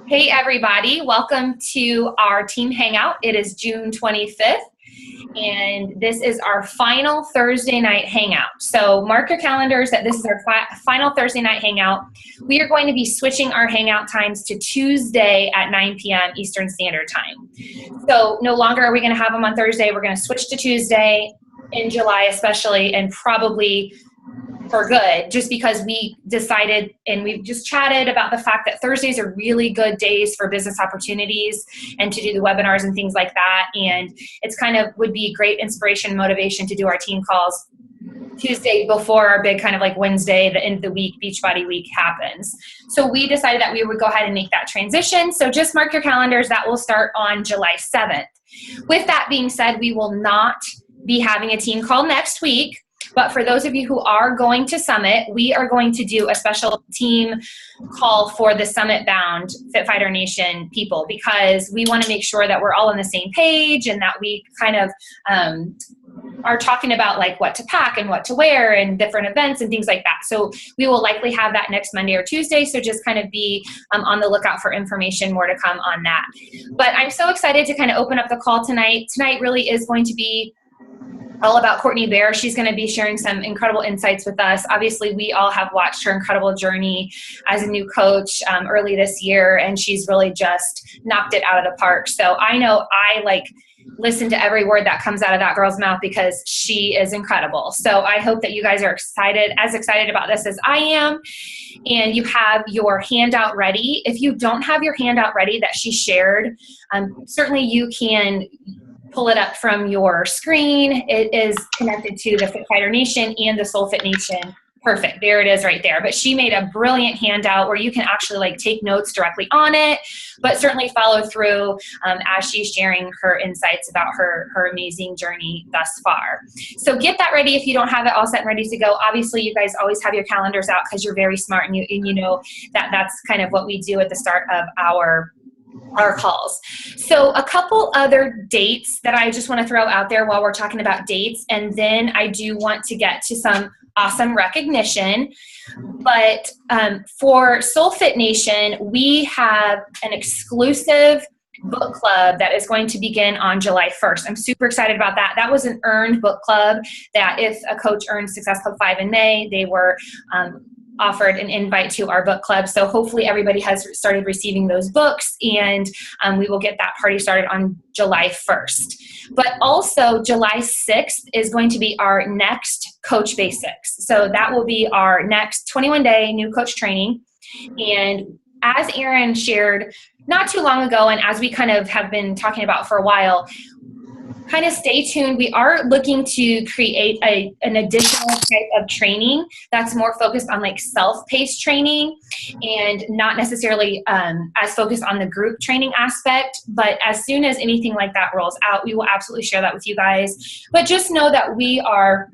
Hey everybody, welcome to our team hangout. It is June 25th and this is our final Thursday night hangout. So mark your calendars that this is our final Thursday night hangout. We are going to be switching our hangout times to Tuesday at 9 p.m. Eastern Standard Time. So no longer are we going to have them on Thursday. We're going to switch to Tuesday in July especially, and probably for good, just because we decided and we've just chatted about the fact that Thursdays are really good days for business opportunities and to do the webinars and things like that. And it's kind of would be great inspiration and motivation to do our team calls Tuesday before our big kind of like Wednesday, the end of the week, Beachbody week happens. So we decided that we would go ahead and make that transition. So just mark your calendars. That will start on July 7th. With that being said, we will not be having a team call next week. But for those of you who are going to Summit, we are going to do a special team call for the Summit bound Fit Fighter Nation people, because we want to make sure that we're all on the same page and that we kind of are talking about like what to pack and what to wear and different events and things like that. So we will likely have that next Monday or Tuesday. So just kind of be on the lookout for information, more to come on that. But I'm so excited to kind of open up the call tonight. Tonight really is going to be all about Courtney Bear. She's going to be sharing some incredible insights with us. Obviously, we all have watched her incredible journey as a new coach early this year, and she's really just knocked it out of the park. So I know I listen to every word that comes out of that girl's mouth because she is incredible. So I hope that you guys are as excited about this as I am, and you have your handout ready. If you don't have your handout ready that she shared, certainly you can pull it up from your screen. It is connected to the Fit Fighter Nation and the Soul Fit Nation. Perfect. There it is right there. But she made a brilliant handout where you can actually take notes directly on it, but certainly follow through as she's sharing her insights about her amazing journey thus far. So get that ready if you don't have it all set and ready to go. Obviously, you guys always have your calendars out because you're very smart and you know that that's kind of what we do at the start of our calls. So a couple other dates that I just want to throw out there while we're talking about dates, and then I do want to get to some awesome recognition. But for Soul Fit Nation, we have an exclusive book club that is going to begin on July 1st. I'm super excited about that. That was an earned book club that if a coach earned Success Club 5 in May, they were offered an invite to our book club. So hopefully everybody has started receiving those books, and we will get that party started on July 1st. But also July 6th is going to be our next Coach Basics. So that will be our next 21-day new coach training. And as Erin shared not too long ago, and as we kind of have been talking about for a while, kind of stay tuned. We are looking to create an additional type of training that's more focused on self-paced training and not necessarily as focused on the group training aspect. But as soon as anything like that rolls out, we will absolutely share that with you guys. But just know that we are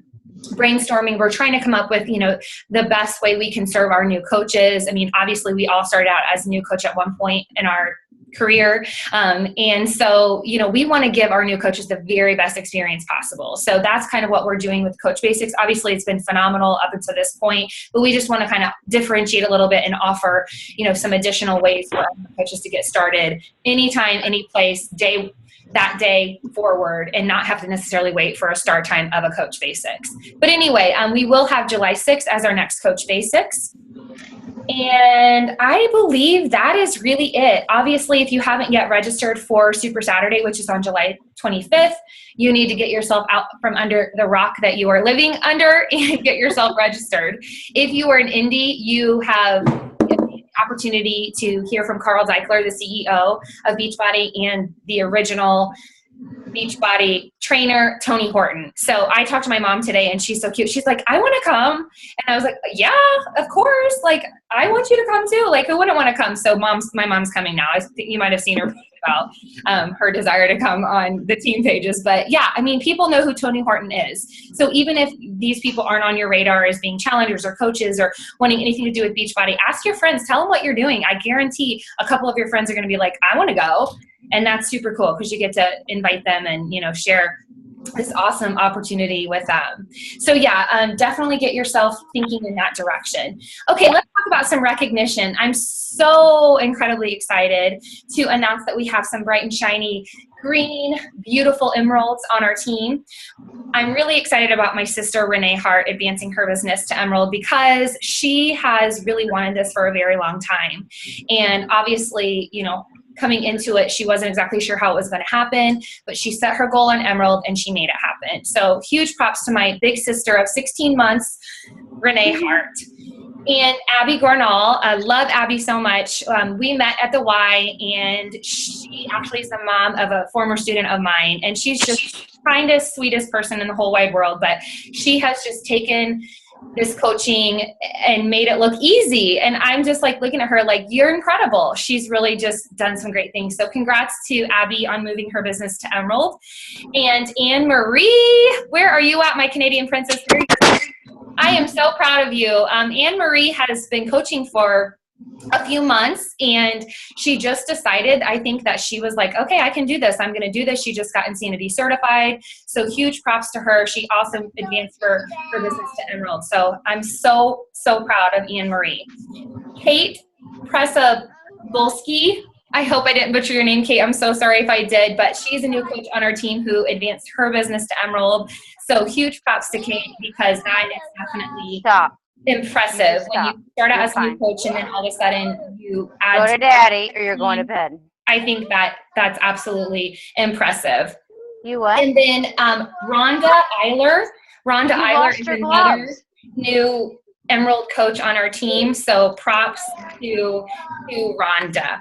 brainstorming. We're trying to come up with, the best way we can serve our new coaches. I mean, obviously we all started out as a new coach at one point in our career. And so, we want to give our new coaches the very best experience possible. So that's kind of what we're doing with Coach Basics. Obviously, it's been phenomenal up until this point, but we just want to kind of differentiate a little bit and offer, some additional ways for our coaches to get started anytime, any place, that day forward, and not have to necessarily wait for a start time of a Coach Basics. But anyway, we will have July 6th as our next Coach Basics. And I believe that is really it. Obviously, if you haven't yet registered for Super Saturday, which is on July 25th, you need to get yourself out from under the rock that you are living under and get yourself registered. If you are an indie, you have the opportunity to hear from Carl Deichler, the CEO of Beachbody, and the original Beachbody trainer, Tony Horton. So I talked to my mom today and she's so cute. She's like, I want to come. And I was like, yeah, of course. I want you to come too. Who wouldn't want to come? So my mom's coming now. I think you might've seen her about her desire to come on the team pages. But yeah, I mean, people know who Tony Horton is. So even if these people aren't on your radar as being challengers or coaches or wanting anything to do with Beachbody, ask your friends, tell them what you're doing. I guarantee a couple of your friends are going to be like, I want to go. And that's super cool because you get to invite them and, share this awesome opportunity with them. So yeah, definitely get yourself thinking in that direction. Okay, let's talk about some recognition. I'm so incredibly excited to announce that we have some bright and shiny green, beautiful emeralds on our team. I'm really excited about my sister, Renee Hart, advancing her business to Emerald because she has really wanted this for a very long time. And obviously, you know, coming into it, she wasn't exactly sure how it was going to happen, but she set her goal on Emerald and she made it happen. So huge props to my big sister of 16 months, Renee Hart. And Abby Gornall, I love Abby so much. We met at the Y, and she actually is the mom of a former student of mine, and she's just kindest, sweetest person in the whole wide world. But she has just taken this coaching and made it look easy. And I'm just like looking at her like, you're incredible. She's really just done some great things. So congrats to Abby on moving her business to Emerald. And Anne Marie, where are you at, my Canadian princess? I am so proud of you. Anne Marie has been coaching for a few months, and she just decided, I think, that she was like, okay, I can do this. I'm going to do this. She just got Insanity certified. So huge props to her. She also advanced her business to Emerald. So I'm so, so proud of Anne Marie. Kate Presa-Bulski. I hope I didn't butcher your name, Kate. I'm so sorry if I did, but she's a new coach on our team who advanced her business to Emerald. So huge props to Kate, because that is definitely impressive when you start out as a new coach and then all of a sudden you add. Go to daddy or you're going to bed. I think that's absolutely impressive. You what? And then Rhonda Eiler. Rhonda Eiler is another new Emerald coach on our team. So props to Rhonda.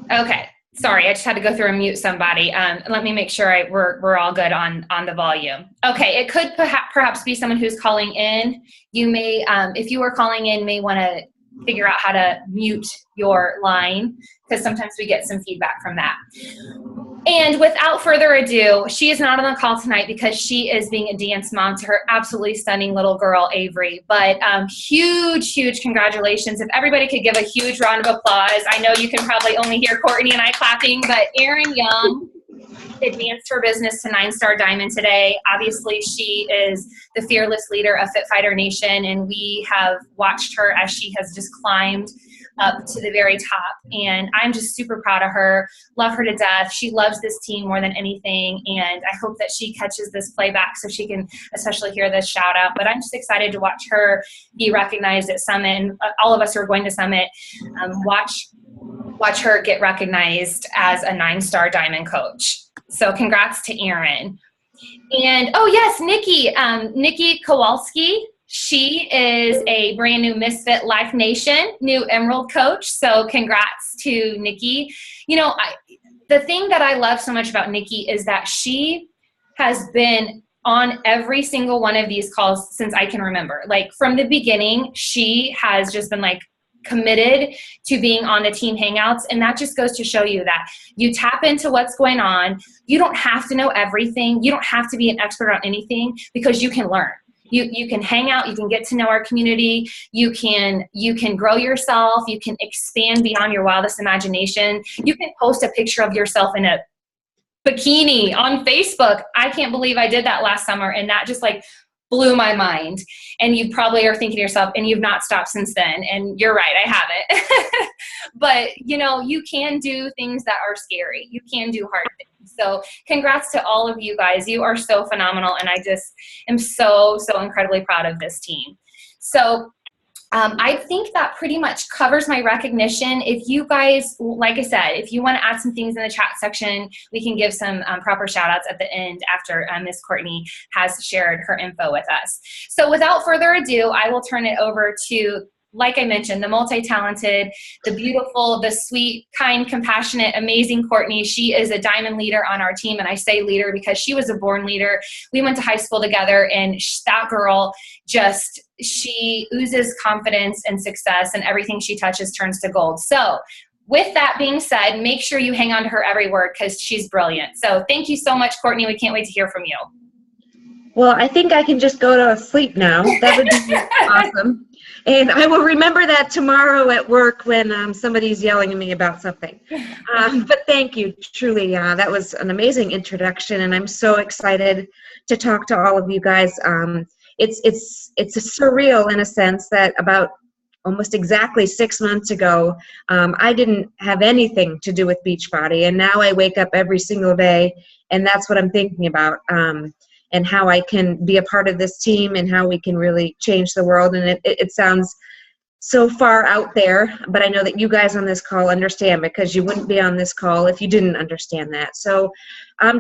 Okay. Sorry, I just had to go through and mute somebody. Let me make sure we're all good on the volume. Okay, it could perhaps be someone who's calling in. You may, if you are calling in, may want to figure out how to mute your line, because sometimes we get some feedback from that. And without further ado, she is not on the call tonight because she is being a dance mom to her absolutely stunning little girl, Avery. But huge, huge congratulations. If everybody could give a huge round of applause. I know you can probably only hear Courtney and I clapping, but Erin Young advanced her business to 9-star diamond today. Obviously, she is the fearless leader of Fit Fighter Nation, and we have watched her as she has just climbed up to the very top, and I'm just super proud of her. Love her to death. She loves this team more than anything, and I hope that she catches this playback so she can especially hear this shout out. But I'm just excited to watch her be recognized at Summit, and all of us who are going to Summit, watch her get recognized as a 9-star diamond coach. So congrats to Erin. And oh yes, Nikki Kowalski. She is a brand new Misfit Life Nation, new Emerald coach. So congrats to Nikki. You know, the thing that I love so much about Nikki is that she has been on every single one of these calls since I can remember. Like from the beginning, she has just been like committed to being on the team hangouts. And that just goes to show you that you tap into what's going on. You don't have to know everything. You don't have to be an expert on anything, because you can learn. You can hang out, you can get to know our community, you can grow yourself, you can expand beyond your wildest imagination. You can post a picture of yourself in a bikini on Facebook. I can't believe I did that last summer, and that just like blew my mind. And you probably are thinking to yourself, and you've not stopped since then. And you're right, I haven't. But you know, you can do things that are scary. You can do hard things. So congrats to all of you guys. You are so phenomenal. And I just am so, so incredibly proud of this team. So I think that pretty much covers my recognition. If you guys, like I said, if you want to add some things in the chat section, we can give some proper shout outs at the end after Miss Courtney has shared her info with us. So without further ado, I will turn it over to, like I mentioned, the multi-talented, the beautiful, the sweet, kind, compassionate, amazing Courtney. She is a diamond leader on our team, and I say leader because she was a born leader. We went to high school together, and that girl just, she oozes confidence and success, and everything she touches turns to gold. So with that being said, make sure you hang on to her every word, because she's brilliant. So thank you so much, Courtney. We can't wait to hear from you. Well, I think I can just go to sleep now. That would be awesome. And I will remember that tomorrow at work when somebody's yelling at me about something. But thank you, truly. That was an amazing introduction, and I'm so excited to talk to all of you guys. It's surreal in a sense that about almost exactly 6 months ago, I didn't have anything to do with Beachbody, and now I wake up every single day, and that's what I'm thinking about. And how I can be a part of this team and how we can really change the world. And it sounds so far out there, but I know that you guys on this call understand, because you wouldn't be on this call if you didn't understand that. So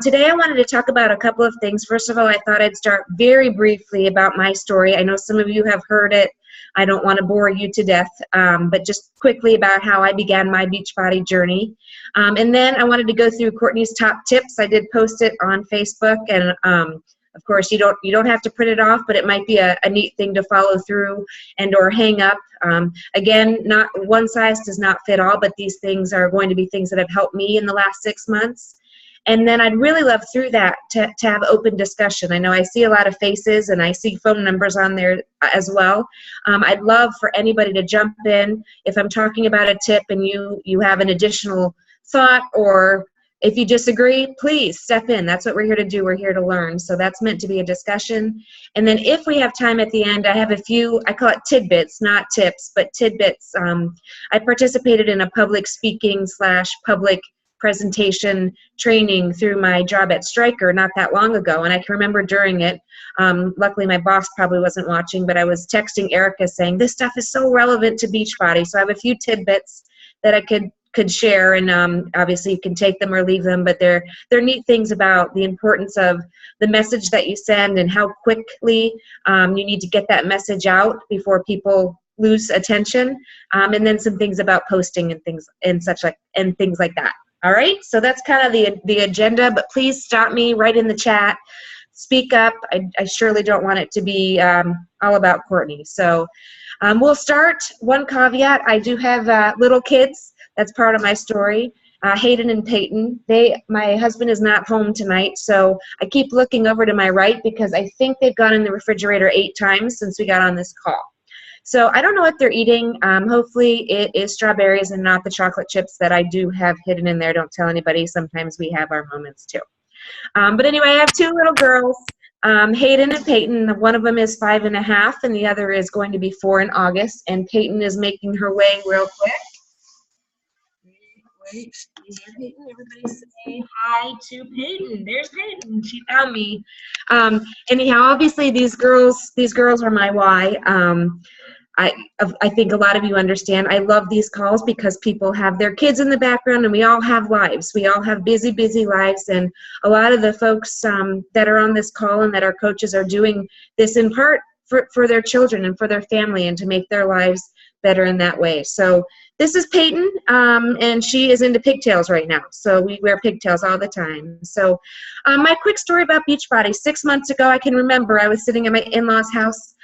today I wanted to talk about a couple of things. First of all, I thought I'd start very briefly about my story. I know some of you have heard it. I don't want to bore you to death, but just quickly about how I began my Beachbody journey. And then I wanted to go through Courtney's top tips. I did post it on Facebook, and of course, you don't have to print it off, but it might be a neat thing to follow through and or hang up. Again, not one size does not fit all, but these things are going to be things that have helped me in the last 6 months. And then I'd really love through that to have open discussion. I know I see a lot of faces and I see phone numbers on there as well. I'd love for anybody to jump in if I'm talking about a tip and you have an additional thought, or if you disagree, please step in. That's what we're here to do. We're here to learn. So that's meant to be a discussion. And then if we have time at the end, I have a few, I call it tidbits, not tips, but tidbits. I participated in a public speaking / public presentation training through my job at Stryker not that long ago. And I can remember during it, luckily my boss probably wasn't watching, but I was texting Erica saying, this stuff is so relevant to Beachbody. So I have a few tidbits that I could share, and obviously you can take them or leave them, but they're neat things about the importance of the message that you send and how quickly you need to get that message out before people lose attention, and then some things about posting and things like that. All right, so that's kind of the agenda, but please stop me right in the chat. Speak up. I surely don't want it to be all about Courtney. So we'll start. One caveat, I do have little kids. That's part of my story. Hayden and Peyton, my husband is not home tonight, so I keep looking over to my right because I think they've gone in the refrigerator 8 times since we got on this call. So I don't know what they're eating. Hopefully it is strawberries and not the chocolate chips that I do have hidden in there. Don't tell anybody. Sometimes we have our moments too. But anyway, I have 2 little girls, Hayden and Peyton. One of them is 5.5 and the other is going to be 4 in August, and Peyton is making her way real quick. Wait, Peyton, everybody say hi to Peyton. There's Peyton. She found me. Anyhow, obviously these girls are my why. I think a lot of you understand. I love these calls because people have their kids in the background, and we all have lives. We all have busy, busy lives, and a lot of the folks that are on this call and that are coaches are doing this in part for their children and for their family, and to make their lives better in that way. So this is Peyton, and she is into pigtails right now. So we wear pigtails all the time. So my quick story about Beachbody. 6 months ago, I can remember I was sitting at my in-laws' house.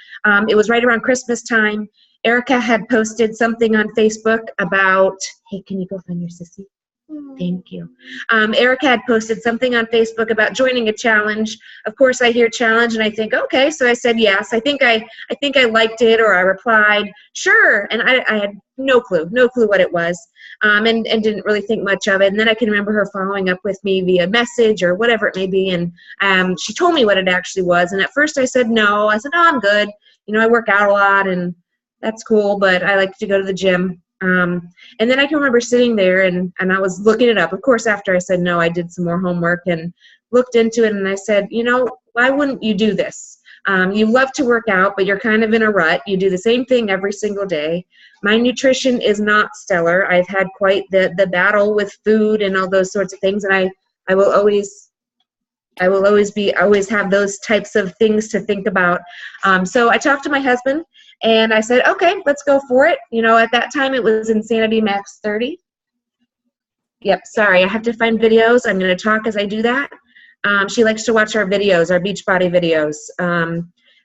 It was right around Christmas time. Erica had posted something on Facebook about, hey, can you go find your sissy? Thank you. Erica had posted something on Facebook about joining a challenge. Of course, I hear challenge and I think, okay. So I said yes. I think I liked it, or I replied, sure. And I had no clue what it was, and didn't really think much of it. And then I can remember her following up with me via message or whatever it may be, and she told me what it actually was. And at first I said no. I said, no, I'm good. You know, I work out a lot, and that's cool, but I like to go to the gym. And then I can remember sitting there and I was looking it up. Of course, after I said no, I did some more homework and looked into it, and I said, you know, why wouldn't you do this? You love to work out, but you're kind of in a rut. You do the same thing every single day. My nutrition is not stellar. I've had quite the battle with food and all those sorts of things, and I will always have those types of things to think about. So I talked to my husband, and I said, okay, let's go for it. You know, at that time it was Insanity Max 30. Yep, sorry, I have to find videos. I'm going to talk as I do that. She likes to watch our videos, our Beachbody videos.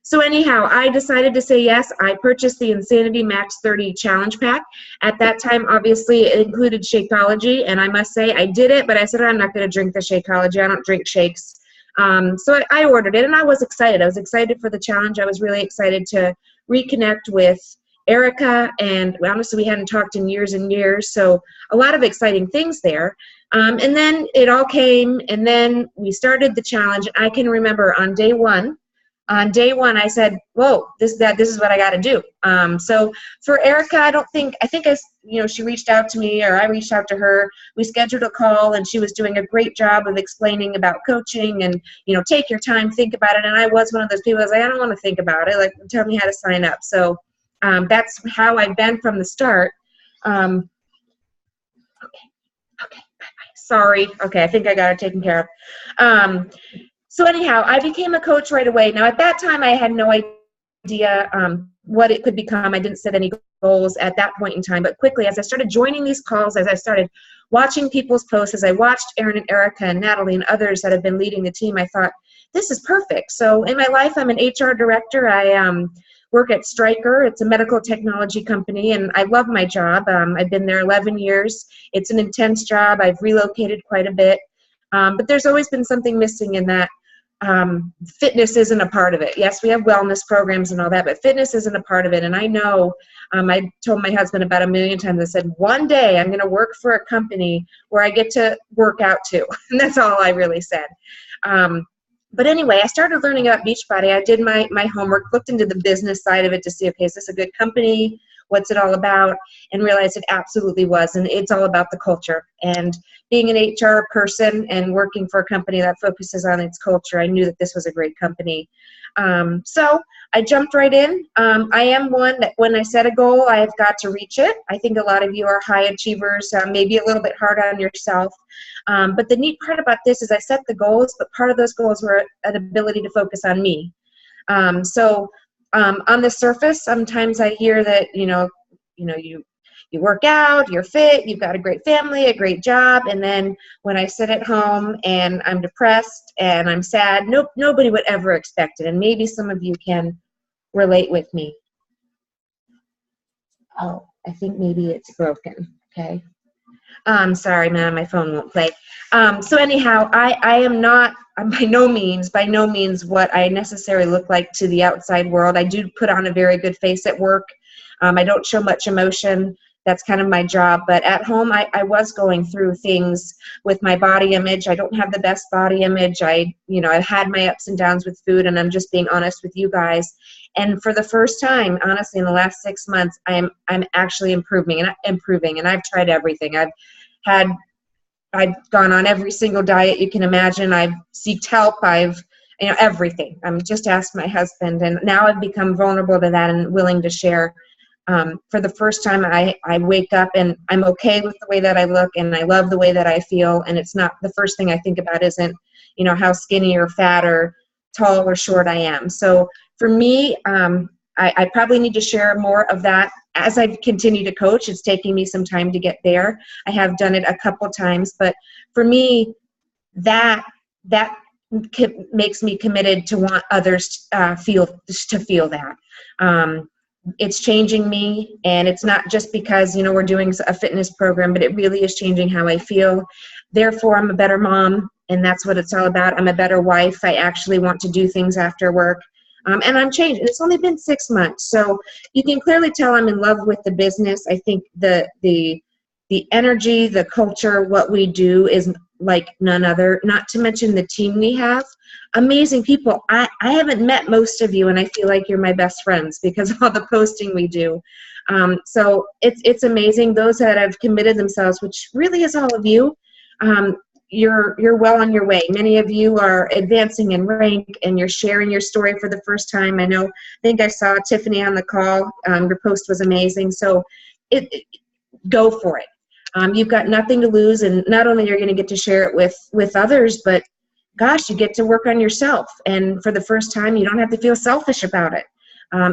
So anyhow, I decided to say yes. I purchased the Insanity Max 30 Challenge Pack. At that time, obviously, it included Shakeology, and I must say I did it, but I said I'm not going to drink the Shakeology. I don't drink shakes. So I ordered it, and I was excited. I was excited for the challenge. I was really excited to reconnect with Erica, and honestly, we hadn't talked in years and years, so a lot of exciting things there. And then it all came, and then we started the challenge. I can remember on day one, I said, whoa, this is what I got to do. So for Erica, she reached out to me, or I reached out to her. We scheduled a call, and she was doing a great job of explaining about coaching and, take your time, think about it. And I was one of those people that was like, I don't want to think about it. Like, tell me how to sign up. So that's how I've been from the start. Okay. Bye-bye. Sorry. Okay, I think I got it taken care of. So anyhow, I became a coach right away. Now, at that time, I had no idea what it could become. I didn't set any goals at that point in time. But quickly, as I started joining these calls, as I started watching people's posts, as I watched Erin and Erica and Natalie and others that have been leading the team, I thought, this is perfect. So in my life, I'm an HR director. I work at Stryker. It's a medical technology company, and I love my job. I've been there 11 years. It's an intense job. I've relocated quite a bit. But there's always been something missing in that. Fitness isn't a part of it. Yes, we have wellness programs and all that, but fitness isn't a part of it. And I know, I told my husband about 1 million times, I said, one day I'm going to work for a company where I get to work out too. And that's all I really said. But anyway, I started learning about Beachbody. I did my homework, looked into the business side of it to see, okay, is this a good company? What's it all about? And realized it absolutely was. And it's all about the culture. And being an HR person and working for a company that focuses on its culture, I knew that this was a great company. So I jumped right in. I am one that when I set a goal, I've got to reach it. I think a lot of you are high achievers, maybe a little bit hard on yourself. But the neat part about this is I set the goals, but part of those goals were an ability to focus on me. On the surface, sometimes I hear that, you work out, you're fit, you've got a great family, a great job, and then when I sit at home and I'm depressed and I'm sad, nobody would ever expect it. And maybe some of you can relate with me. Oh, I think maybe it's broken. Okay. Sorry, man, my phone won't play. So anyhow, I am not by no means what I necessarily look like to the outside world. I do put on a very good face at work. I don't show much emotion. That's kind of my job. But at home, I was going through things with my body image. I don't have the best body image. I've had my ups and downs with food, and I'm just being honest with you guys. And for the first time, honestly, in the last 6 months, I'm actually improving, and I've tried everything. I've gone on every single diet you can imagine. I've sought help. Everything. Just asked my husband, and now I've become vulnerable to that and willing to share. For the first time, I wake up and I'm okay with the way that I look, and I love the way that I feel. And it's not the first thing I think about isn't, how skinny or fat or tall or short I am. So for me, I probably need to share more of that as I continue to coach. It's taking me some time to get there. I have done it a couple times, but for me, that makes me committed to want others to feel that. It's changing me, and it's not just because, we're doing a fitness program, but it really is changing how I feel. Therefore, I'm a better mom, and that's what it's all about. I'm a better wife. I actually want to do things after work. And I'm changing. It's only been 6 months, so you can clearly tell I'm in love with the business. I think the energy, the culture, what we do is like none other, not to mention the team we have. Amazing people. I haven't met most of you, and I feel like you're my best friends because of all the posting we do. So it's amazing. Those that have committed themselves, which really is all of you, you're well on your way. Many of you are advancing in rank, and you're sharing your story for the first time. I think I saw Tiffany on the call. Your post was amazing. So go for it. You've got nothing to lose, and not only are you going to get to share it with others, but gosh, you get to work on yourself. And for the first time, you don't have to feel selfish about it.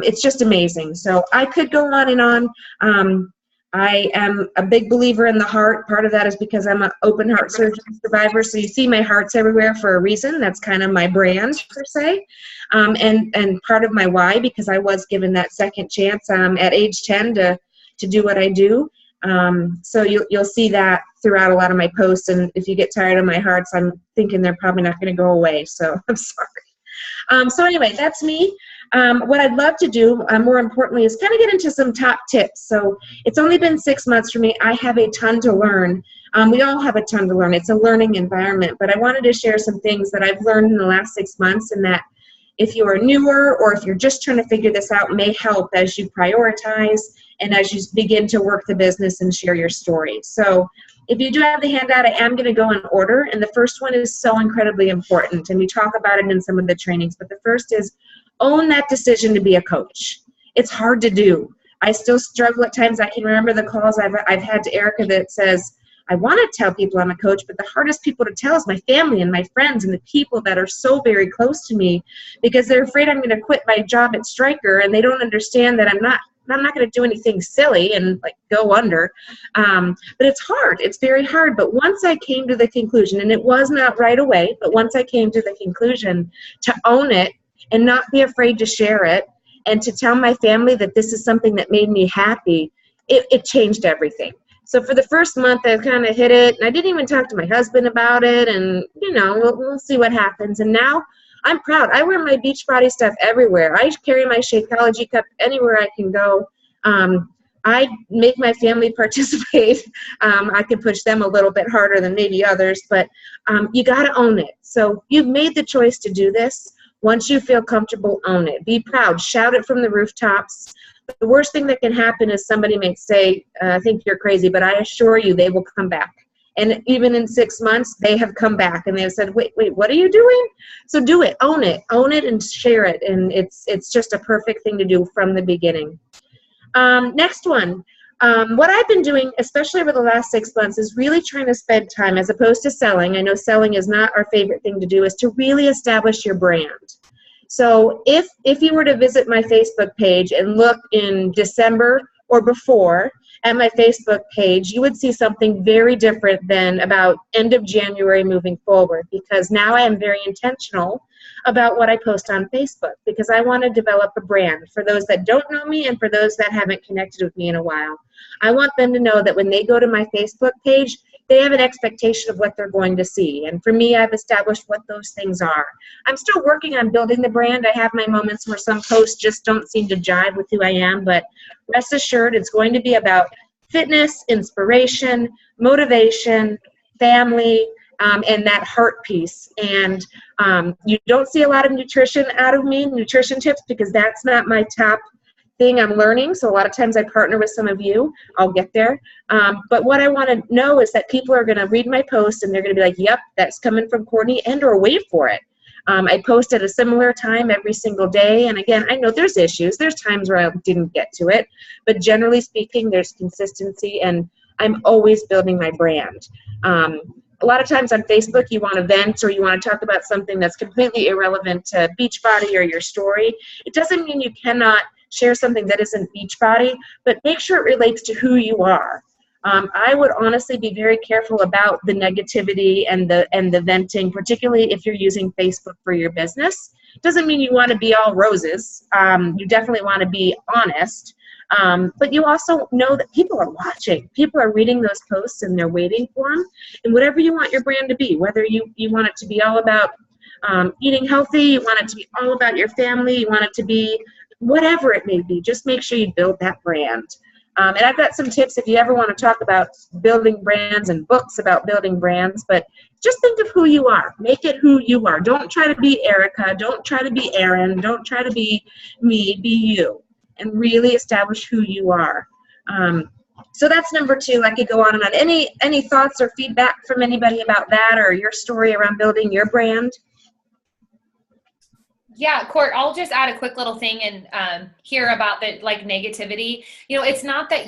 It's just amazing. So I could go on and on. I am a big believer in the heart. Part of that is because I'm an open heart surgery survivor. So you see my hearts everywhere for a reason. That's kind of my brand per se. And part of my why, because I was given that second chance at age 10 to do what I do. So you'll see that throughout a lot of my posts. And if you get tired of my hearts, I'm thinking they're probably not going to go away. So I'm sorry. So anyway, that's me. What I'd love to do, more importantly, is kind of get into some top tips. So it's only been 6 months for me. I have a ton to learn. We all have a ton to learn. It's a learning environment. But I wanted to share some things that I've learned in the last 6 months, and that if you are newer or if you're just trying to figure this out, may help as you prioritize and as you begin to work the business and share your story. So if you do have the handout, I am going to go in order. And the first one is so incredibly important. And we talk about it in some of the trainings. But the first is own that decision to be a coach. It's hard to do. I still struggle at times. I can remember the calls I've had to Erica that says, I want to tell people I'm a coach, but the hardest people to tell is my family and my friends and the people that are so very close to me, because they're afraid I'm going to quit my job at Stryker, and they don't understand that I'm not going to do anything silly and like go under. But it's hard. It's very hard. But once I came to the conclusion, and it was not right away, but once I came to the conclusion to own it and not be afraid to share it and to tell my family that this is something that made me happy, it changed everything. So for the first month, I kind of hit it, and I didn't even talk to my husband about it, and, you know, we'll see what happens. And now I'm proud. I wear my Beachbody stuff everywhere. I carry my Shakeology cup anywhere I can go. I make my family participate. I can push them a little bit harder than maybe others, but you got to own it. So you've made the choice to do this. Once you feel comfortable, own it. Be proud. Shout it from the rooftops. The worst thing that can happen is somebody may say, I think you're crazy, but I assure you they will come back. And even in 6 months, they have come back and they've said, wait, what are you doing? So do it, own it and share it. And it's just a perfect thing to do from the beginning. Next one, what I've been doing, especially over the last 6 months, is really trying to spend time, as opposed to selling. I know selling is not our favorite thing to do, is to really establish your brand. So if you were to visit my Facebook page and look in December or before at my Facebook page, you would see something very different than about end of January moving forward, because now I am very intentional about what I post on Facebook, because I want to develop a brand for those that don't know me and for those that haven't connected with me in a while. I want them to know that when they go to my Facebook page, they have an expectation of what they're going to see. And for me, I've established what those things are. I'm still working on building the brand. I have my moments where some posts just don't seem to jive with who I am, but rest assured it's going to be about fitness, inspiration, motivation, family, and that heart piece. And you don't see a lot of nutrition out of me, nutrition tips, because that's not my top thing I'm learning. So a lot of times I partner with some of you. I'll get there. But what I want to know is that people are going to read my post and they're going to be like, yep, that's coming from Courtney, and or wait for it. I post at a similar time every single day. And again, I know there's issues. There's times where I didn't get to it. But generally speaking, there's consistency, and I'm always building my brand. A lot of times on Facebook, you want to vent or you want to talk about something that's completely irrelevant to Beachbody or your story. It doesn't mean you cannot share something that isn't Beachbody, but make sure it relates to who you are. I would honestly be very careful about the negativity and the venting, particularly if you're using Facebook for your business. Doesn't mean you want to be all roses. You definitely want to be honest. But you also know that people are watching. People are reading those posts and they're waiting for them. And whatever you want your brand to be, whether you want it to be all about eating healthy, you want it to be all about your family, you want it to be whatever it may be, just make sure you build that brand. And I've got some tips if you ever want to talk about building brands and books about building brands, but just think of who you are. Make it who you are. Don't try to be Erica. Don't try to be Erin. Don't try to be me. Be you. And really establish who you are. So that's number 2. I could go on and on. Any thoughts or feedback from anybody about that or your story around building your brand? Yeah, Court, I'll just add a quick little thing and hear about the negativity. You know, it's not that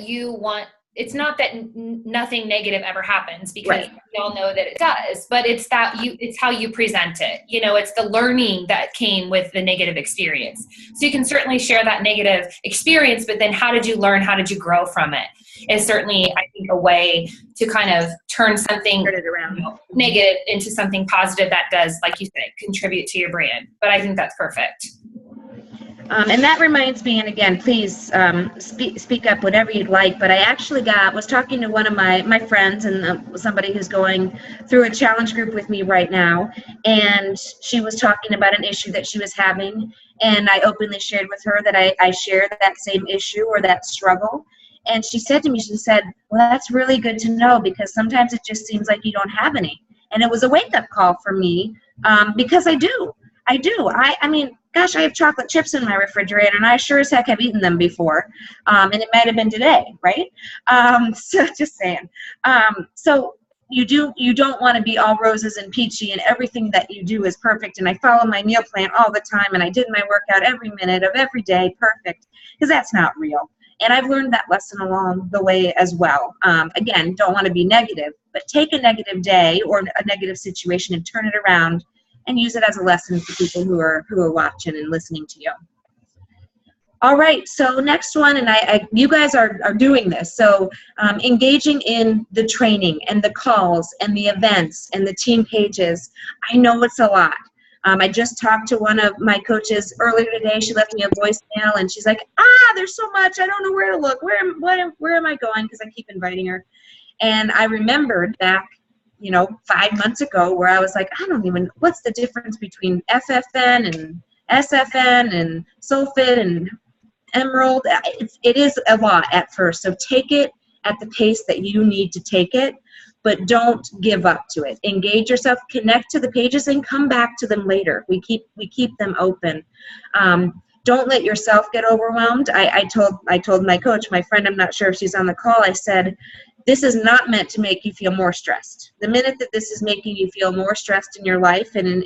nothing negative ever happens, because right. We all know that it does, but it's how you present it. You know, it's the learning that came with the negative experience. So you can certainly share that negative experience, but then how did you learn? How did you grow from it? Is certainly, I think, a way to kind of turn something negative into something positive that does, like you said, contribute to your brand. But I think that's perfect. And that reminds me, and again, please speak up whatever you'd like, but I actually was talking to one of my friends and somebody who's going through a challenge group with me right now, and she was talking about an issue that she was having, and I openly shared with her that I share that same issue or that struggle. And she said to me, she said, well, that's really good to know, because sometimes it just seems like you don't have any. And it was a wake-up call for me, because I do. I mean, gosh, I have chocolate chips in my refrigerator, and I sure as heck have eaten them before. And it might have been today, right? So just saying. So you don't want to be all roses and peachy, and everything that you do is perfect. And I follow my meal plan all the time, and I did my workout every minute of every day, perfect, because that's not real. And I've learned that lesson along the way as well. Again, don't want to be negative, but take a negative day or a negative situation and turn it around and use it as a lesson for people who are watching and listening to you. All right, so next one, and you guys are doing this, so engaging in the training and the calls and the events and the team pages. I know it's a lot. I just talked to one of my coaches earlier today. She left me a voicemail, and she's like, there's so much. I don't know where to look. Where am I going? Because I keep inviting her. And I remembered back, 5 months ago, where I was like, what's the difference between FFN and SFN and Sulfit and Emerald? It is a lot at first. So take it at the pace that you need to take it, but don't give up to it. Engage yourself, connect to the pages, and come back to them later. We keep them open. Don't let yourself get overwhelmed. I told my coach, my friend, I'm not sure if she's on the call, I said, this is not meant to make you feel more stressed. The minute that this is making you feel more stressed in your life and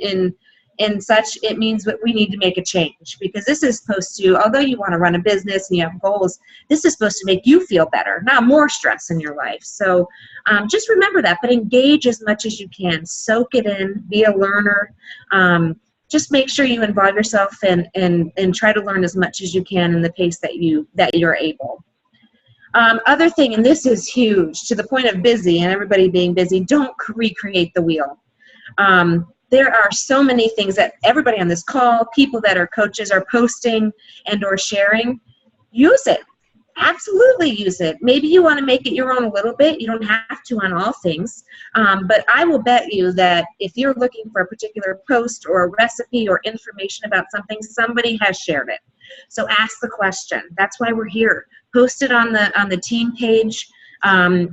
in such, it means that we need to make a change, because this is supposed to, although you want to run a business and you have goals, this is supposed to make you feel better, not more stress in your life. So just remember that, but engage as much as you can. Soak it in, be a learner. Just make sure you involve yourself and try to learn as much as you can in the pace that you're able. Other thing, and this is huge, to the point of busy and everybody being busy, don't recreate the wheel. There are so many things that everybody on this call, people that are coaches, are posting and or sharing. Use it. Absolutely use it. Maybe you want to make it your own a little bit. You don't have to on all things. But I will bet you that if you're looking for a particular post or a recipe or information about something, somebody has shared it. So ask the question. That's why we're here. Post it on the team page.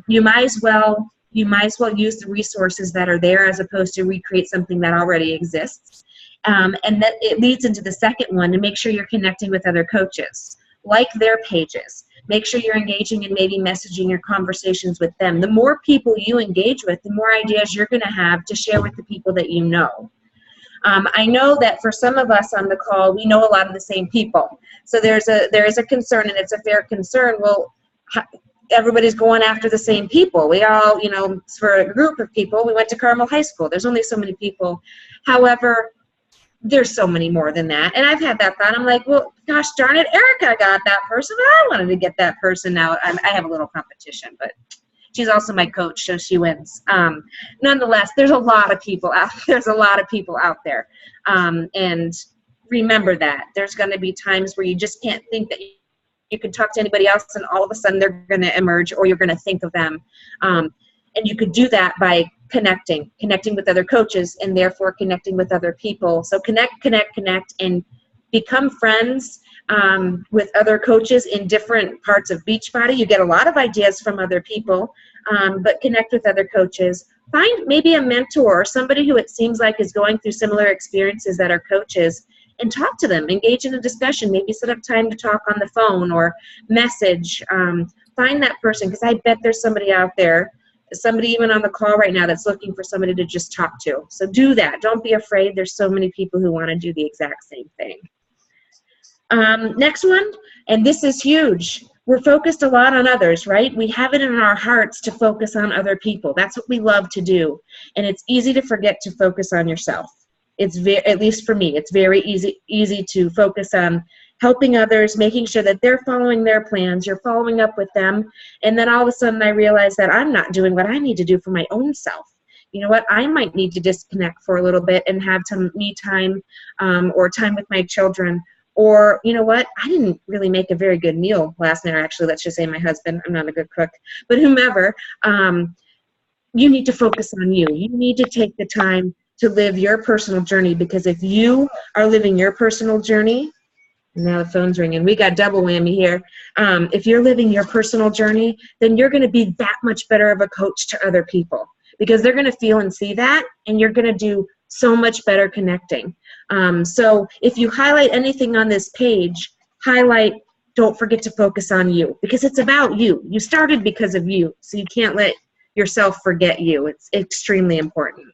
You might as well use the resources that are there as opposed to recreate something that already exists. And that it leads into the second one, to make sure you're connecting with other coaches. Like their pages. Make sure you're engaging and maybe messaging your conversations with them. The more people you engage with, the more ideas you're going to have to share with the people that you know. I know that for some of us on the call, we know a lot of the same people. So there is a concern, and it's a fair concern. Well, everybody's going after the same people. We all, for a group of people, we went to Carmel High School. There's only so many people. However, there's so many more than that. And I've had that thought. I'm like, well, gosh darn it, Erica got that person. I wanted to get that person now. I have a little competition, but she's also my coach, so she wins. Nonetheless, there's a lot of people out there. And remember that. There's going to be times where you just can't think that you can talk to anybody else, and all of a sudden they're going to emerge, or you're going to think of them. And you could do that by connecting with other coaches, and therefore connecting with other people. So connect, and become friends with other coaches in different parts of Beachbody. You get a lot of ideas from other people, but connect with other coaches. Find maybe a mentor or somebody who it seems like is going through similar experiences that are coaches, and talk to them. Engage in a discussion. Maybe set up time to talk on the phone or message. Find that person, because I bet there's somebody out there, somebody even on the call right now, that's looking for somebody to just talk to. So do that. Don't be afraid. There's so many people who want to do the exact same thing. Next one, and this is huge. We're focused a lot on others, right? We have it in our hearts to focus on other people. That's what we love to do. And it's easy to forget to focus on yourself. At least for me, it's very easy to focus on helping others, making sure that they're following their plans, you're following up with them, and then all of a sudden I realize that I'm not doing what I need to do for my own self. You know what, I might need to disconnect for a little bit and have some me time or time with my children, Or, you know what, I didn't really make a very good meal last night, or actually, let's just say my husband, I'm not a good cook, but whomever, you need to focus on you. You need to take the time to live your personal journey, because if you are living your personal journey, now the phone's ringing, we got double whammy here. If you're living your personal journey, then you're going to be that much better of a coach to other people, because they're going to feel and see that, and you're going to do so much better connecting. So if you highlight anything on this page, don't forget to focus on you, because it's about you. You started because of you, so you can't let yourself forget you. It's extremely important.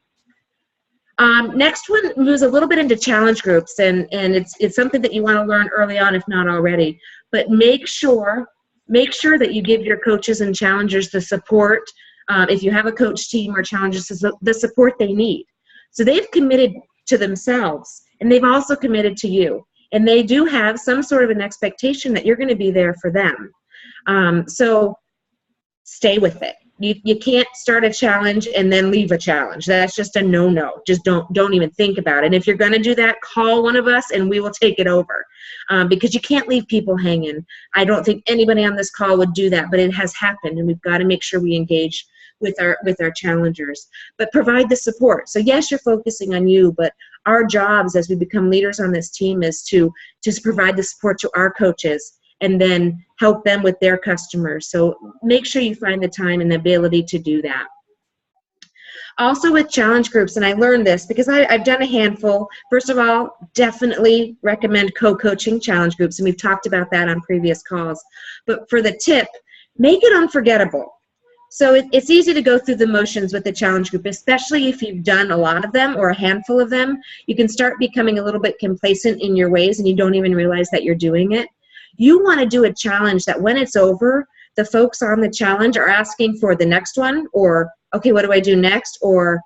Next one moves a little bit into challenge groups, and it's something that you want to learn early on, if not already. But make sure that you give your coaches and challengers the support, if you have a coach team or challengers, the support they need. So they've committed to themselves, and they've also committed to you. And they do have some sort of an expectation that you're going to be there for them. So stay with it. You can't start a challenge and then leave a challenge. That's just a no-no. Just don't even think about it. And if you're going to do that, call one of us and we will take it over, because you can't leave people hanging. I don't think anybody on this call would do that, but it has happened, and we've got to make sure we engage with our challengers. But provide the support. So yes, you're focusing on you, but our jobs as we become leaders on this team is to just provide the support to our coaches, and then help them with their customers. So make sure you find the time and the ability to do that. Also with challenge groups, and I learned this because I've done a handful. First of all, definitely recommend co-coaching challenge groups, and we've talked about that on previous calls. But for the tip, make it unforgettable. So it's easy to go through the motions with the challenge group, especially if you've done a lot of them or a handful of them. You can start becoming a little bit complacent in your ways, and you don't even realize that you're doing it. You want to do a challenge that when it's over, the folks on the challenge are asking for the next one, or, okay, what do I do next? Or,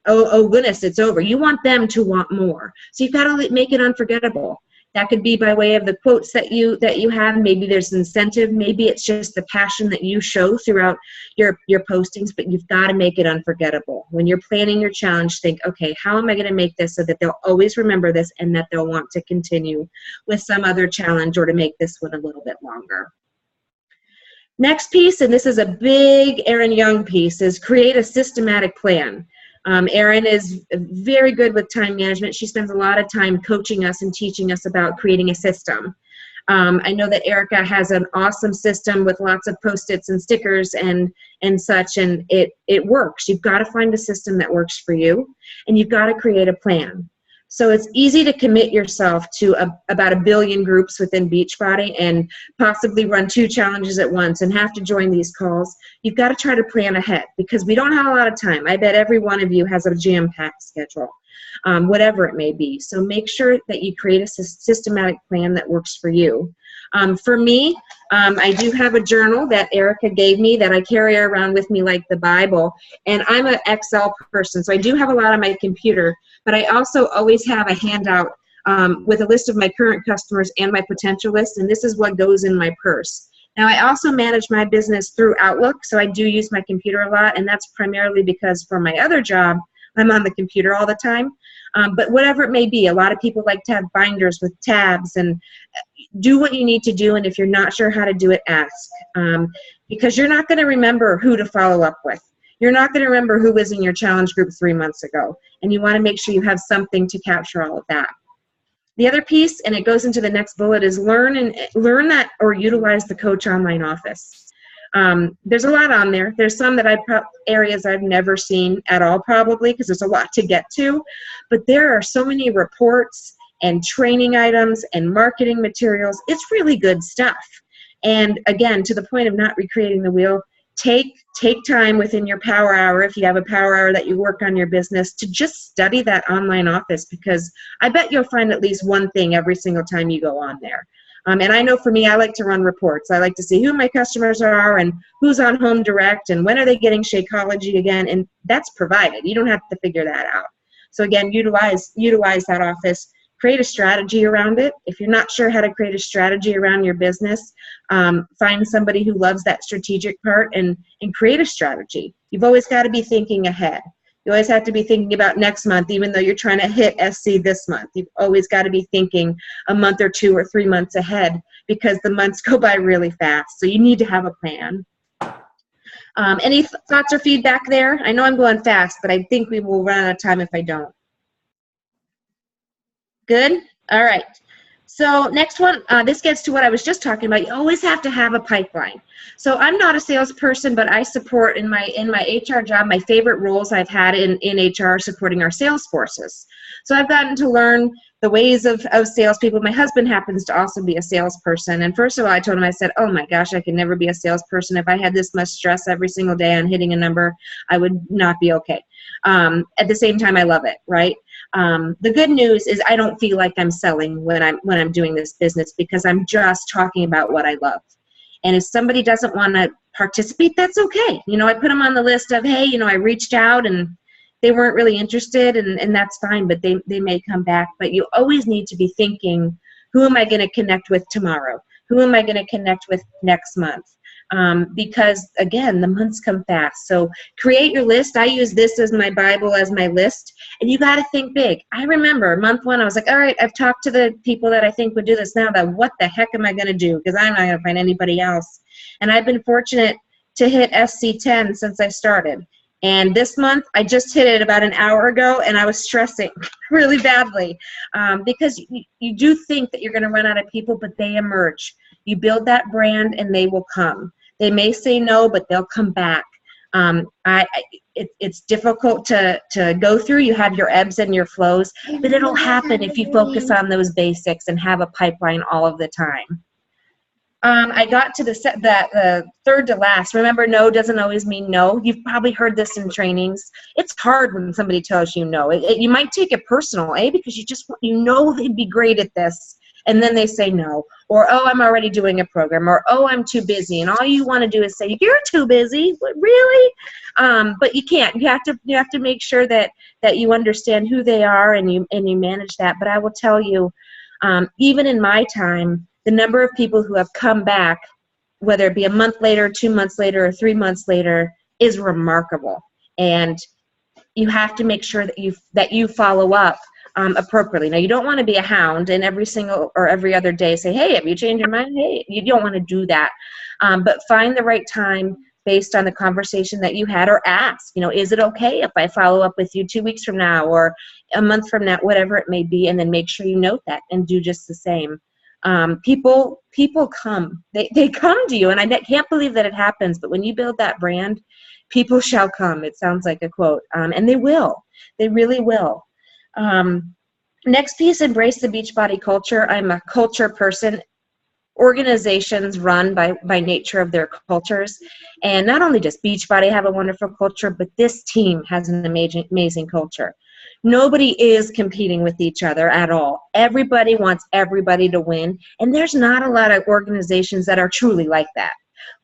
oh goodness, it's over. You want them to want more. So you've got to make it unforgettable. That could be by way of the quotes that you have. Maybe there's incentive. Maybe it's just the passion that you show throughout your postings, but you've got to make it unforgettable. When you're planning your challenge, think, okay, how am I going to make this so that they'll always remember this and that they'll want to continue with some other challenge, or to make this one a little bit longer. Next piece, and this is a big Erin Young piece, is create a systematic plan. Erin is very good with time management. She spends a lot of time coaching us and teaching us about creating a system. I know that Erica has an awesome system with lots of Post-its and stickers and such, and it works. You've got to find a system that works for you, and you've got to create a plan. So it's easy to commit yourself to about 1 billion groups within Beachbody and possibly run 2 challenges at once and have to join these calls. You've got to try to plan ahead, because we don't have a lot of time. I bet every one of you has a jam-packed schedule, whatever it may be. So make sure that you create a systematic plan that works for you. For me, I do have a journal that Erica gave me that I carry around with me like the Bible, and I'm an Excel person, so I do have a lot on my computer, but I also always have a handout with a list of my current customers and my potential list, and this is what goes in my purse. Now, I also manage my business through Outlook, so I do use my computer a lot, and that's primarily because for my other job, I'm on the computer all the time. But whatever it may be, a lot of people like to have binders with tabs, and do what you need to do, and if you're not sure how to do it, ask. Because you're not going to remember who to follow up with. You're not going to remember who was in your challenge group 3 months ago, and you want to make sure you have something to capture all of that. The other piece, and it goes into the next bullet, is learn that or utilize the Coach Online Office. There's a lot on there. There's some that areas I've never seen at all, probably, because there's a lot to get to. But there are so many reports and training items and marketing materials. It's really good stuff. And again, to the point of not recreating the wheel, take time within your power hour, if you have a power hour that you work on your business, to just study that online office, because I bet you'll find at least one thing every single time you go on there. And I know for me, I like to run reports. I like to see who my customers are and who's on Home Direct and when are they getting Shakeology again, and that's provided. You don't have to figure that out. So again, utilize that office. Create a strategy around it. If you're not sure how to create a strategy around your business, find somebody who loves that strategic part and create a strategy. You've always got to be thinking ahead. You always have to be thinking about next month, even though you're trying to hit SC this month. You've always got to be thinking a month or 2 or 3 months ahead, because the months go by really fast. So you need to have a plan. Any thoughts or feedback there? I know I'm going fast, but I think we will run out of time if I don't. Good? All right. So next one, this gets to what I was just talking about. You always have to have a pipeline. So I'm not a salesperson, but I support in my HR job, my favorite roles I've had in HR, supporting our sales forces. So I've gotten to learn the ways of salespeople. My husband happens to also be a salesperson. And first of all, I told him, I said, oh my gosh, I can never be a salesperson. If I had this much stress every single day on hitting a number, I would not be okay. At the same time, I love it, right? The good news is I don't feel like I'm selling when I'm doing this business, because I'm just talking about what I love. And if somebody doesn't want to participate, that's okay. You know, I put them on the list of, hey, you know, I reached out and they weren't really interested, and that's fine, but they may come back. But you always need to be thinking, who am I going to connect with tomorrow? Who am I going to connect with next month? Because again, the months come fast. So create your list. I use this as my Bible, as my list, and you got to think big. I remember month 1, I was like, all right, I've talked to the people that I think would do this. Now that, what the heck am I going to do? Because I'm not going to find anybody else. And I've been fortunate to hit SC10 since I started. And this month, I just hit it about an hour ago, and I was stressing really badly, because you do think that you're going to run out of people, but they emerge. You build that brand, and they will come. They may say no, but they'll come back. It's difficult to go through. You have your ebbs and your flows, but it'll happen if you focus on those basics and have a pipeline all of the time. I got to the third to last. Remember, no doesn't always mean no. You've probably heard this in trainings. It's hard when somebody tells you no. You might take it personal, because you know they'd be great at this, and then they say no. Or, oh, I'm already doing a program. Or, oh, I'm too busy. And all you want to do is say, you're too busy. What, really? But you can't. You have to make sure that you understand who they are, and you manage that. But I will tell you, even in my time, the number of people who have come back, whether it be a month later, 2 months later, or 3 months later, is remarkable. And you have to make sure that you follow up appropriately. Now, you don't want to be a hound and every single or every other day say, hey, have you changed your mind? Hey, you don't want to do that. But find the right time based on the conversation that you had, or ask, is it okay if I follow up with you 2 weeks from now or a month from now, whatever it may be, and then make sure you note that and do just the same. People come, they come to you, and I can't believe that it happens, but when you build that brand, people shall come. It sounds like a quote, and they will. They really will. Next piece, embrace the Beachbody culture. I'm a culture person. Organizations run by nature of their cultures, and not only does Beachbody have a wonderful culture, but this team has an amazing culture. Nobody is competing with each other at all. Everybody wants everybody to win, and there's not a lot of organizations that are truly like that.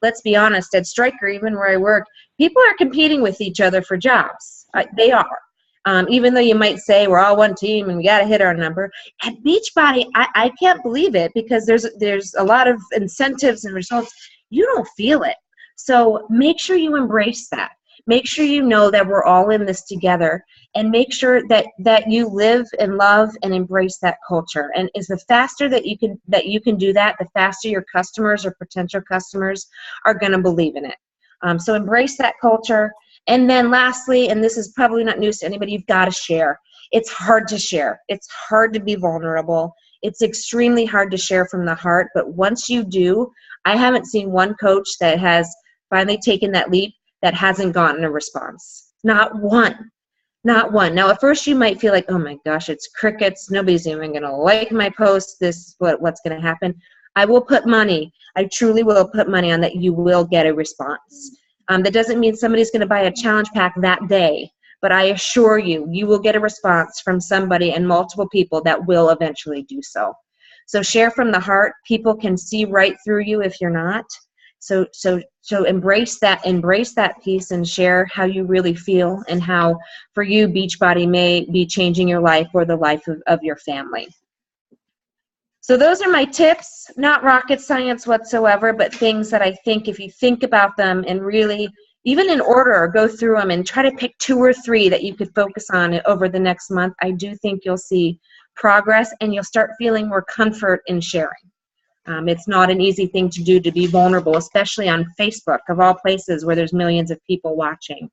Let's be honest, at Stryker, even where I work, people are competing with each other for jobs. They are. Even though you might say we're all one team and we got to hit our number, at Beachbody, I can't believe it, because there's a lot of incentives and results. You don't feel it. So make sure you embrace that. Make sure you know that we're all in this together, and make sure that you live and love and embrace that culture. And is the faster that you can do that, the faster your customers or potential customers are going to believe in it. So embrace that culture. And then lastly, and this is probably not news to anybody, you've got to share. It's hard to share. It's hard to be vulnerable. It's extremely hard to share from the heart. But once you do, I haven't seen one coach that has finally taken that leap that hasn't gotten a response. Not one. Not one. Now, at first you might feel like, oh my gosh, it's crickets. Nobody's even going to like my post. What's going to happen? I will put money. I truly will put money on that you will get a response. That doesn't mean somebody's going to buy a challenge pack that day, but I assure you, you will get a response from somebody and multiple people that will eventually do so. So share from the heart. People can see right through you if you're not. So embrace that piece and share how you really feel, and how for you Beachbody may be changing your life or the life of your family. So those are my tips, not rocket science whatsoever, but things that I think if you think about them and really, even in order, go through them and try to pick 2 or 3 that you could focus on over the next month. I do think you'll see progress, and you'll start feeling more comfort in sharing. It's not an easy thing to do, to be vulnerable, especially on Facebook, of all places where there's millions of people watching.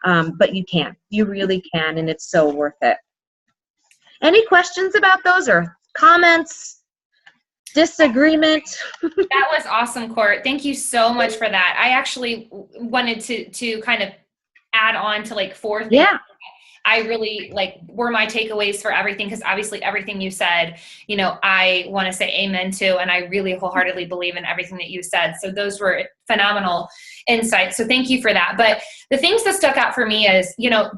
But you can. You really can, and it's so worth it. Any questions about those, or comments, disagreement? That was awesome, Court. Thank you so much for that. I actually wanted to kind of add on to like 4 things. Yeah. I really were my takeaways for everything, because obviously everything you said, I want to say amen to, and I really wholeheartedly believe in everything that you said. So those were phenomenal insights. So thank you for that. But the things that stuck out for me is,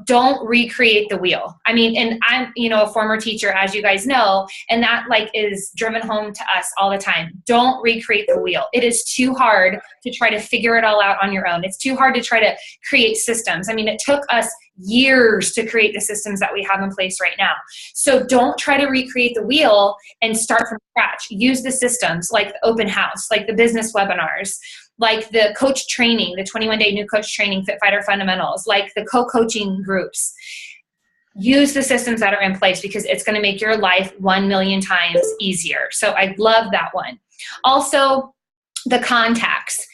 don't recreate the wheel. I mean, and I'm, a former teacher, as you guys know, and that is driven home to us all the time. Don't recreate the wheel. It is too hard to try to figure it all out on your own. It's too hard to try to create systems. I mean, it took us years to create the systems that we have in place right now. So don't try to recreate the wheel and start from scratch. Use the systems like the open house, like the business webinars, like the coach training, the 21-day new coach training, Fit Fighter Fundamentals, like the co-coaching groups. Use the systems that are in place, because it's going to make your life 1 million times easier. So I love that one. Also, the contacts.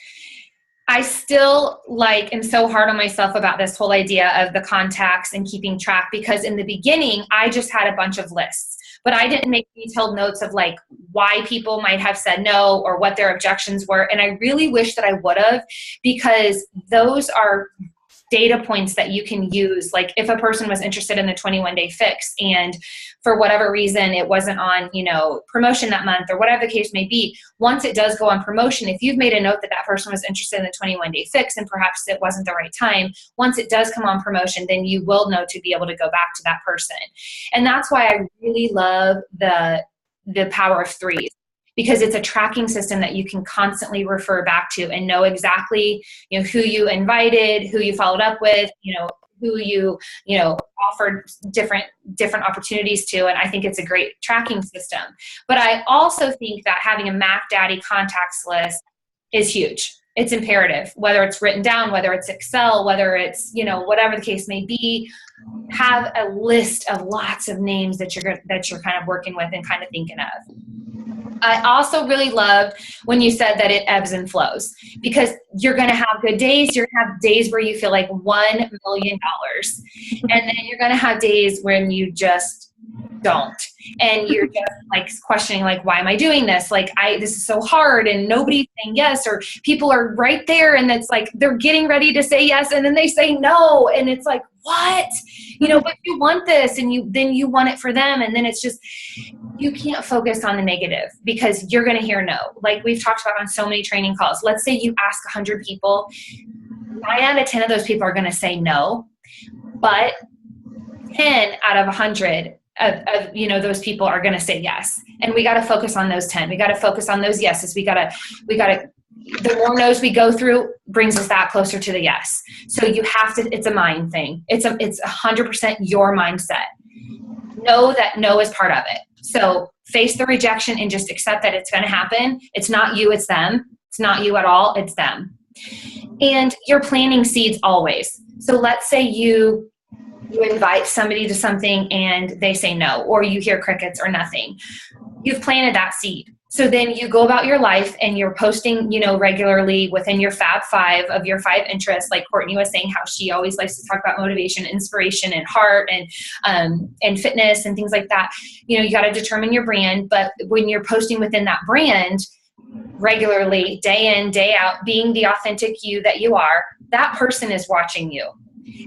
I still am so hard on myself about this whole idea of the contacts and keeping track, because in the beginning, I just had a bunch of lists, but I didn't make detailed notes of why people might have said no or what their objections were. And I really wish that I would have, because those are data points that you can use. Like if a person was interested in the 21-day fix and for whatever reason it wasn't on, promotion that month or whatever the case may be, once it does go on promotion, if you've made a note that that person was interested in the 21-day fix and perhaps it wasn't the right time, once it does come on promotion, then you will know to be able to go back to that person. And that's why I really love the power of 3s. Because it's a tracking system that you can constantly refer back to and know exactly, who you invited, who you followed up with, who you offered different opportunities to. And I think it's a great tracking system. But I also think that having a Mac Daddy contacts list is huge. It's imperative, whether it's written down, whether it's Excel, whether it's, whatever the case may be. Have a list of lots of names that you're kind of working with and kind of thinking of. I also really loved when you said that it ebbs and flows, because you're going to have good days. You're going to have days where you feel like $1 million. And then you're going to have days when you just don't. And you're just questioning, why am I doing this? This is so hard and nobody's saying yes, or people are right there and it's they're getting ready to say yes and then they say no. And it's what? But you want this and then you want it for them. And then it's just, you can't focus on the negative because you're going to hear no. Like we've talked about on so many training calls. Let's say you ask 100 people, 9 out of 10 of those people are going to say no, but 10 out of 100 of those people are going to say yes. And we got to focus on those 10. We got to focus on those yeses. We got to, the more no's we go through brings us that closer to the yes. So you have to, it's a mind thing. It's 100% your mindset. Know that no is part of it. So face the rejection and just accept that it's going to happen. It's not you, it's them. It's not you at all, it's them. And you're planting seeds always. So let's say you invite somebody to something and they say no, or you hear crickets or nothing. You've planted that seed. So then you go about your life and you're posting, regularly within your Fab 5 of your 5 interests. Like Courtney was saying, how she always likes to talk about motivation, inspiration, and heart and fitness and things like that. You got to determine your brand. But when you're posting within that brand regularly, day in, day out, being the authentic you that you are, that person is watching you.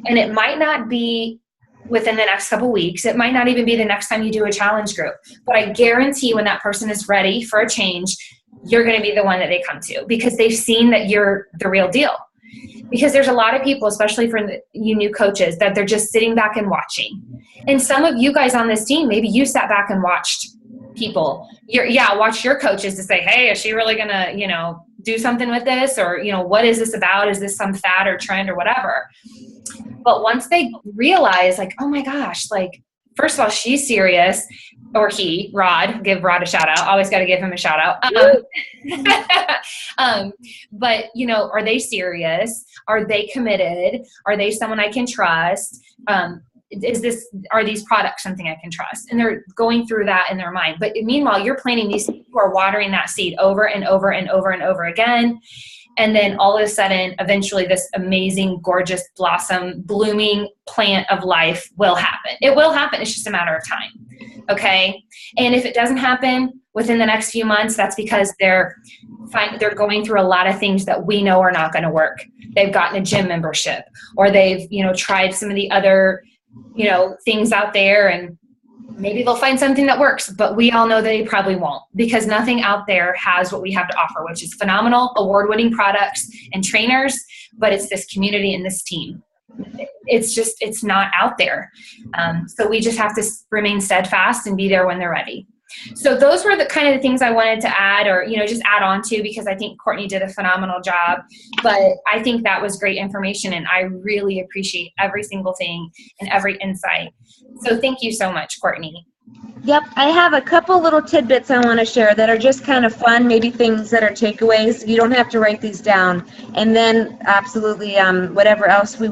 And it might not be within the next couple weeks. It might not even be the next time you do a challenge group. But I guarantee when that person is ready for a change, you're going to be the one that they come to because they've seen that you're the real deal. Because there's a lot of people, especially for you new coaches, that they're just sitting back and watching. And some of you guys on this team, maybe you sat back and watched people. Watch your coaches to say, hey, is she really going to, do something with this? Or, what is this about? Is this some fad or trend or whatever? But once they realize oh my gosh, first of all, she's serious, or he, Rod, give Rod a shout out. Always got to give him a shout out. But, you know, are they serious? Are they committed? Are they someone I can trust? Are these products something I can trust? And they're going through that in their mind. But meanwhile, you're planting these seeds, you are watering that seed over and over and over and over again. And then all of a sudden, eventually this amazing, gorgeous blossom, blooming plant of life will happen. It will happen. It's just a matter of time. Okay. And if it doesn't happen within the next few months, that's because they're going through a lot of things that we know are not going to work. They've gotten a gym membership, or they've, you know, tried some of the other, you know, things out there, and maybe they'll find something that works, but we all know that they probably won't, because nothing out there has what we have to offer, which is phenomenal, award-winning products and trainers, but it's this community and this team. It's not out there. So we just have to remain steadfast and be there when they're ready. So those were the kind of the things I wanted to add, or, you know, just add on to, because I think Courtney did a phenomenal job. But I think that was great information, and I really appreciate every single thing and every insight. So thank you so much, Courtney. Yep, I have a couple little tidbits I want to share that are just kind of fun, maybe things that are takeaways. You don't have to write these down. And then absolutely whatever else we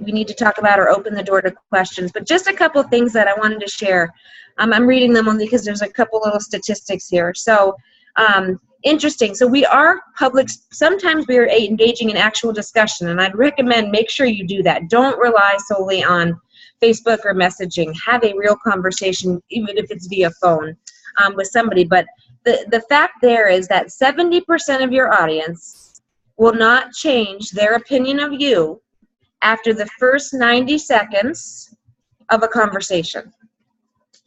need to talk about, or open the door to questions. But just a couple of things that I wanted to share. I'm reading them only because there's a couple little statistics here. So interesting. So we are public. Sometimes we are engaging in actual discussion, and I'd recommend make sure you do that. Don't rely solely on Facebook or messaging. Have a real conversation, even if it's via phone, with somebody. But the fact there is that 70% of your audience will not change their opinion of you after the first 90 seconds of a conversation.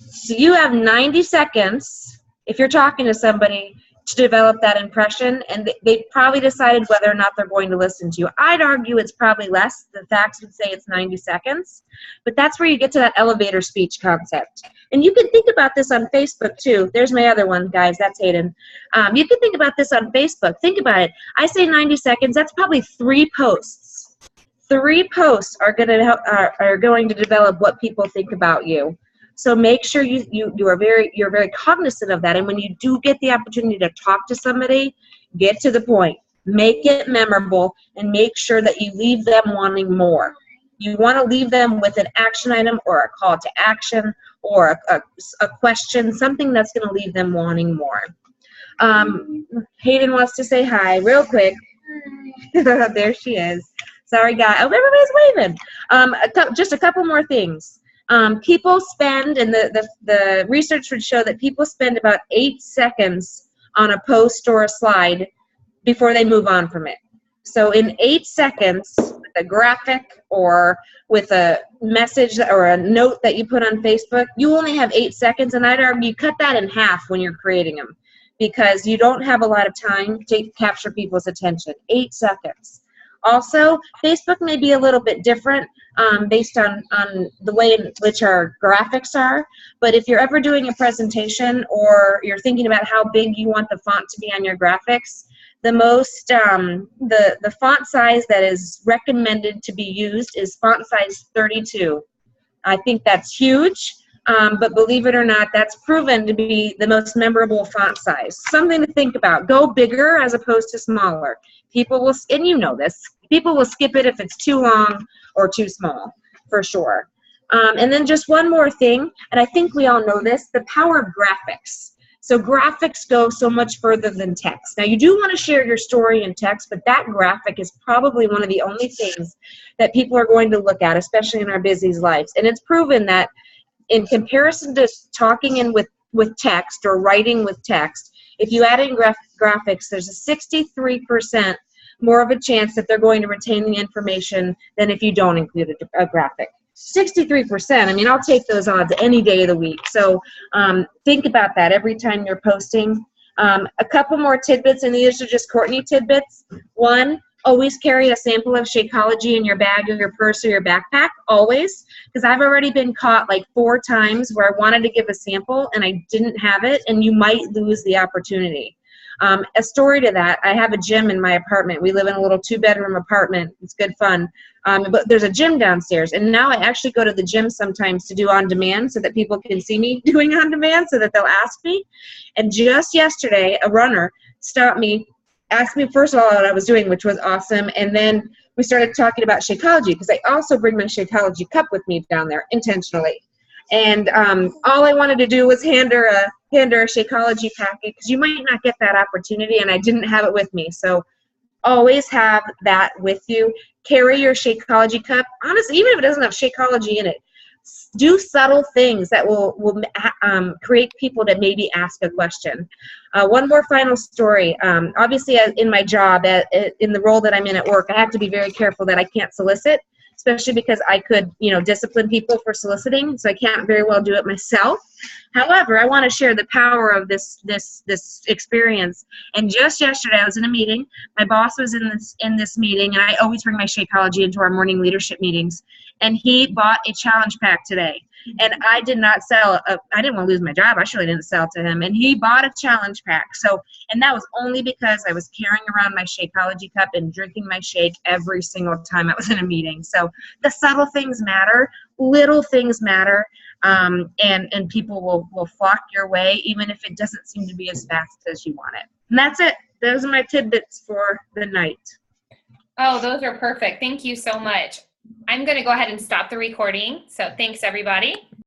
So you have 90 seconds, if you're talking to somebody, to develop that impression, and they probably decided whether or not they're going to listen to you. I'd argue it's probably less. The facts would say it's 90 seconds, but that's where you get to that elevator speech concept. And you can think about this on Facebook too. There's my other one, guys. That's Hayden. You can think about this on Facebook. Think about it. I say 90 seconds. That's probably 3 posts. 3 posts are going to develop what people think about you. So make sure you're very cognizant of that. And when you do get the opportunity to talk to somebody, get to the point, make it memorable, and make sure that you leave them wanting more. You want to leave them with an action item, or a call to action, or a question, something that's going to leave them wanting more. Hayden wants to say hi real quick. There she is. Sorry, guys. Oh, everybody's waving. Just a couple more things. People spend, and the research would show that people spend about 8 seconds on a post or a slide before they move on from it. So in 8 seconds, with a graphic or with a message or a note that you put on Facebook, you only have 8 seconds, and I'd argue cut that in half when you're creating them, because you don't have a lot of time to capture people's attention. 8 seconds. Also, Facebook may be a little bit different based on the way in which our graphics are, but if you're ever doing a presentation, or you're thinking about how big you want the font to be on your graphics, the font size that is recommended to be used is font size 32. I think that's huge, but believe it or not, that's proven to be the most memorable font size. Something to think about. Go bigger as opposed to smaller. People will, and you know this, people will skip it if it's too long or too small, for sure. And then just one more thing, and I think we all know this, the power of graphics. So graphics go so much further than text. Now, you do want to share your story in text, but that graphic is probably one of the only things that people are going to look at, especially in our busy lives. And it's proven that in comparison to talking in with text or writing with text, if you add in graphics, there's a 63% more of a chance that they're going to retain the information than if you don't include a graphic. 63%. I mean, I'll take those odds any day of the week. So think about that every time you're posting. A couple more tidbits, and these are just Courtney tidbits. One, always carry a sample of Shakeology in your bag or your purse or your backpack, always, because I've already been caught like 4 times where I wanted to give a sample and I didn't have it, and you might lose the opportunity. A story to that, I have a gym in my apartment. We live in a little 2-bedroom apartment. It's good fun. But there's a gym downstairs. And now I actually go to the gym sometimes to do on demand so that people can see me doing on demand so that they'll ask me. And just yesterday, a runner stopped me, asked me first of all what I was doing, which was awesome. And then we started talking about Shakeology because I also bring my Shakeology cup with me down there intentionally. And all I wanted to do was hand her a Shakeology packet because you might not get that opportunity, and I didn't have it with me. So always have that with you. Carry your Shakeology cup. Honestly, even if it doesn't have Shakeology in it, do subtle things that will create people to maybe ask a question. One more final story. Obviously, in my job, in the role that I'm in at work, I have to be very careful that I can't solicit, especially because I could, discipline people for soliciting, so I can't very well do it myself. However, I want to share the power of this experience. And just yesterday, I was in a meeting. My boss was in this meeting, and I always bring my Shakeology into our morning leadership meetings. And he bought a challenge pack today. And I did not sell. I didn't want to lose my job. I surely didn't sell to him. And he bought a challenge pack. And that was only because I was carrying around my Shakeology cup and drinking my shake every single time I was in a meeting. So the subtle things matter. Little things matter. And people will flock your way, even if it doesn't seem to be as fast as you want it. And that's it. Those are my tidbits for the night. Oh, those are perfect. Thank you so much. I'm going to go ahead and stop the recording. So thanks, everybody.